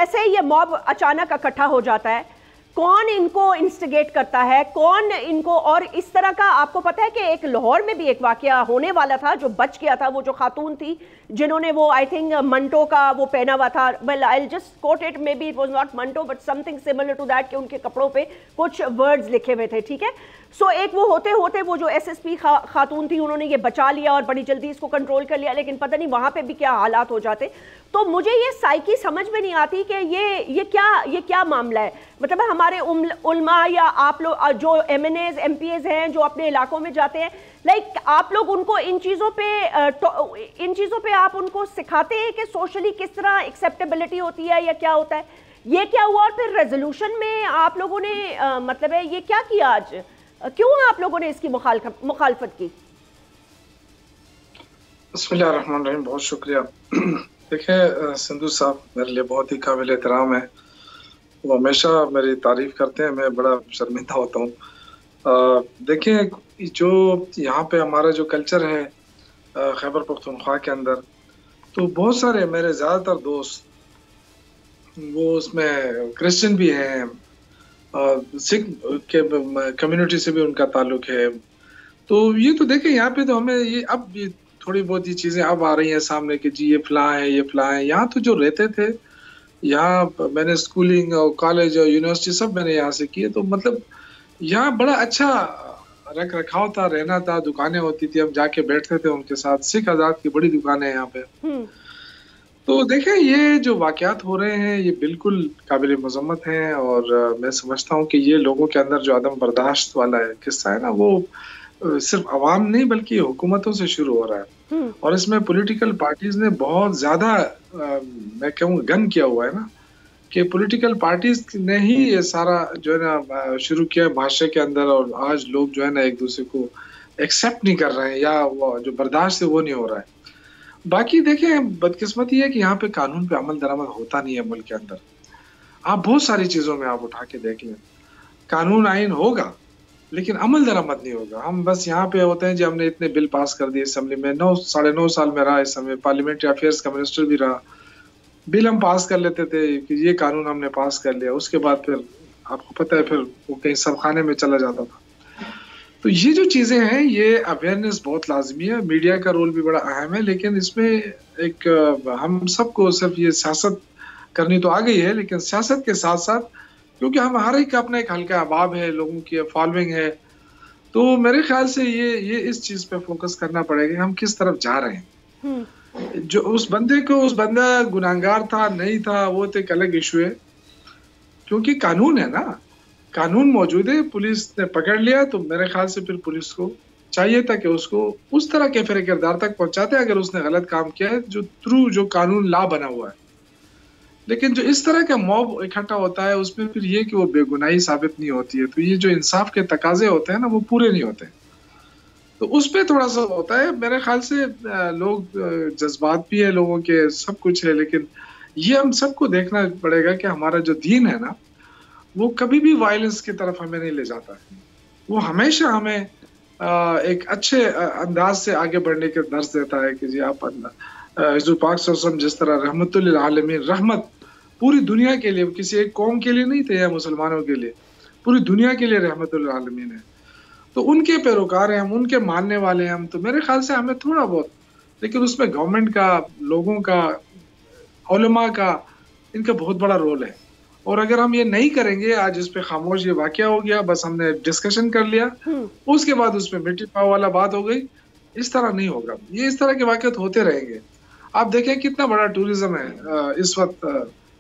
جیسے یہ موب اچانک اکٹھا ہو جاتا ہے، کون ان کو انسٹیگیٹ کرتا ہے، کون ان کو، اور اس طرح کا آپ کو پتہ ہے کہ ایک لاہور میں بھی ایک واقعہ ہونے والا تھا جو بچ گیا تھا، وہ جو خاتون تھی جنہوں نے وہ آئی تھنک منٹو کا وہ پہنا ہوا تھا، well I'll just quote it, maybe it was not Manto but something similar to that، کہ ان کے کپڑوں پہ کچھ ورڈز لکھے ہوئے تھے، ٹھیک ہے. سو ایک وہ ہوتے ہوتے وہ جو ایس ایس پی خاتون تھی انہوں نے یہ بچا لیا اور بڑی جلدی اس کو کنٹرول کر لیا، لیکن پتہ نہیں وہاں پہ بھی کیا حالات ہو جاتے. تو مجھے یہ سائیکی سمجھ میں نہیں آتی کہ یہ کیا معاملہ ہے. مطلب ہمارے علماء یا آپ لوگ جو M N As M P As ہیں جو اپنے علاقوں میں جاتے ہیں، لائک آپ لوگ ان کو ان چیزوں پہ آپ ان کو سکھاتے ہیں کہ سوشلی کس طرح ایکسیپٹیبلٹی ہوتی ہے یا کیا ہوتا ہے. یہ کیا ہوا؟ اور پھر ریزولوشن میں آپ لوگوں نے مطلب ہے یہ کیا کیا آج؟ کیوں آپ لوگوں نے اس کی مخالفت کی؟ بسم اللہ الرحمن الرحیم. بہت شکریہ. دیکھیں سندھو صاحب میرے لیے بہت ہی قابل احترام ہے، وہ ہمیشہ میری تعریف کرتے ہیں، میں بڑا شرمندہ ہوتا ہوں. دیکھیں جو یہاں پہ ہمارا جو کلچر ہے خیبر پختونخوا کے اندر، تو بہت سارے میرے زیادہ تر دوست وہ اس میں کرسچن بھی ہیں، سکھ کے کمیونٹی سے بھی ان کا تعلق ہے. تو یہ تو دیکھیں یہاں پہ تو ہمیں یہ اب تھوڑی بہت یہ چیزیں اب آ رہی ہیں سامنے کہ جی یہ فلاں ہے یہ فلاں ہے. یہاں تو جو رہتے تھے، یہاں میں نے اسکولنگ اور کالج اور یونیورسٹی سب میں نے یہاں سے کیے، تو مطلب یہاں بڑا اچھا رکھ رکھاؤ تھا، رہنا تھا، دکانیں ہوتی تھی، ہم جا کے بیٹھتے تھے ان کے ساتھ. سکھ آزاد کی بڑی دکانیں ہیں یہاں پہ. تو دیکھیں یہ جو واقعات ہو رہے ہیں یہ بالکل قابل مذمت ہیں، اور میں سمجھتا ہوں کہ یہ لوگوں کے اندر جو عدم برداشت والا قصہ ہے نا، وہ صرف عوام نہیں بلکہ حکومتوں سے شروع ہو رہا ہے. اور اس میں پولیٹیکل پارٹیز نے بہت زیادہ میں کہوں گن کیا ہوا ہے نا، کہ پولیٹیکل پارٹیز نے ہی یہ سارا جو ہے نا شروع کیا معاشرے کے اندر، اور آج لوگ جو ہے نا ایک دوسرے کو ایکسیپٹ نہیں کر رہے ہیں، یا وہ جو برداشت ہے وہ نہیں ہو رہا ہے. باقی دیکھیں بدقسمتی یہ ہے کہ یہاں پہ قانون پہ عمل درآمد ہوتا نہیں ہے ملک کے اندر. آپ بہت ساری چیزوں میں آپ اٹھا کے دیکھ لیں، قانون آئین ہوگا لیکن عمل درآمد نہیں ہوگا. ہم بس یہاں پہ ہوتے ہیں جی ہم نے اتنے بل پاس کر دیے اسمبلی میں، 9 سال میں رہا اس سمے، پارلیمنٹری افیئرز کا منسٹر بھی رہا، بل ہم پاس کر لیتے تھے کہ یہ قانون ہم نے پاس کر لیا، اس کے بعد پھر آپ کو پتہ ہے پھر وہ کہیں سب خانے میں چلا جاتا تھا. تو یہ جو چیزیں ہیں یہ اویئرنیس بہت لازمی ہے، میڈیا کا رول بھی بڑا اہم ہے، لیکن اس میں ایک ہم سب کو صرف یہ سیاست کرنی تو آ گئی ہے، لیکن سیاست کے ساتھ ساتھ کیونکہ ہم ہر ایک کا اپنا ایک حلقہ احباب ہے، لوگوں کی فالوئنگ ہے، تو میرے خیال سے یہ اس چیز پہ فوکس کرنا پڑے گا کہ ہم کس طرف جا رہے ہیں. جو اس بندہ گناہگار تھا نہیں تھا وہ تو ایک الگ ایشو ہے، کیونکہ قانون ہے نا، قانون موجود ہے. پولیس نے پکڑ لیا تو میرے خیال سے پھر پولیس کو چاہیے تھا کہ اس کو اس طرح کے فیرے کردار تک پہنچاتے اگر اس نے غلط کام کیا ہے، جو تھرو جو قانون لا بنا ہوا ہے. لیکن جو اس طرح کا موب اکٹھا ہوتا ہے اس میں پھر یہ کہ وہ بے گناہی ثابت نہیں ہوتی ہے، تو یہ جو انصاف کے تقاضے ہوتے ہیں نا وہ پورے نہیں ہوتے، تو اس پہ تھوڑا سا ہوتا ہے. میرے خیال سے لوگ جذبات بھی ہے لوگوں کے، سب کچھ ہے، لیکن یہ ہم سب کو دیکھنا پڑے گا کہ ہمارا جو دین ہے نا وہ کبھی بھی وائلنس کی طرف ہمیں نہیں لے جاتا ہے. وہ ہمیشہ ہمیں ایک اچھے انداز سے آگے بڑھنے کے درس دیتا ہے کہ جی آپ حضور پاک صلی اللہ علیہ وسلم جس طرح رحمت للعالمین، رحمت پوری دنیا کے لیے، کسی ایک قوم کے لیے نہیں تھے یا مسلمانوں کے لیے، پوری دنیا کے لیے رحمت للعالمین ہے. تو ان کے پیروکار ہیں ہم، ان کے ماننے والے ہیں ہم. تو میرے خیال سے ہمیں تھوڑا بہت، لیکن اس میں گورنمنٹ کا، لوگوں کا، علماء کا، ان کا بہت بڑا رول ہے. اور اگر ہم یہ نہیں کریں گے، آج اس پہ خاموش یہ واقعہ ہو گیا، بس ہم نے ڈسکشن کر لیا، اس کے بعد اس میں مٹی پاؤ والا بات ہو گئی، اس طرح نہیں ہوگا. یہ اس طرح کے واقعات ہوتے رہیں گے. آپ دیکھیں کتنا بڑا ٹوریزم ہے اس وقت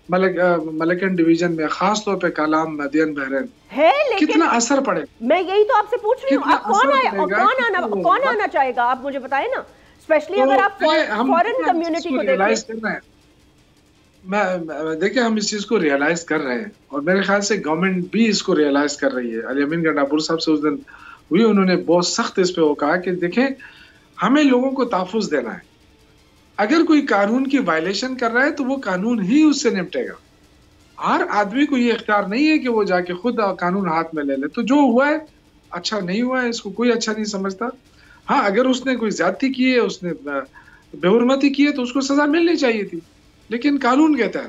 ملکن ڈویژن میں، خاص طور پہ کالام مدین بحرین ہے، کتنا اثر پڑے. میں یہی تو آپ سے پوچھ رہی ہوں، آپ کون آنا چاہے گا؟ آپ مجھے بتائیں نا، اسپیشلی اگر آپ فورن کمیونٹی کو دیکھیں. دیکھیں ہم اس چیز کو ریئلائز کر رہے ہیں، اور میرے خیال سے گورنمنٹ بھی اس کو ریئلائز کر رہی ہے. علی امین گنڈاپور صاحب سے اس دن ہوئی، انہوں نے بہت سخت اس پہ وہ کہا کہ دیکھیں ہمیں لوگوں کو تحفظ دینا ہے. اگر کوئی قانون کی وائلیشن کر رہا ہے تو وہ قانون ہی اس سے نپٹے گا. ہر آدمی کو یہ اختیار نہیں ہے کہ وہ جا کے خود قانون ہاتھ میں لے لے. تو جو ہوا ہے اچھا نہیں ہوا ہے، اس کو کوئی اچھا نہیں سمجھتا. ہاں اگر اس نے کوئی زیادتی کی ہے، اس نے بے حرمتی کی ہے، تو اس کو سزا ملنی چاہیے تھی، لیکن قانون کہتا ہے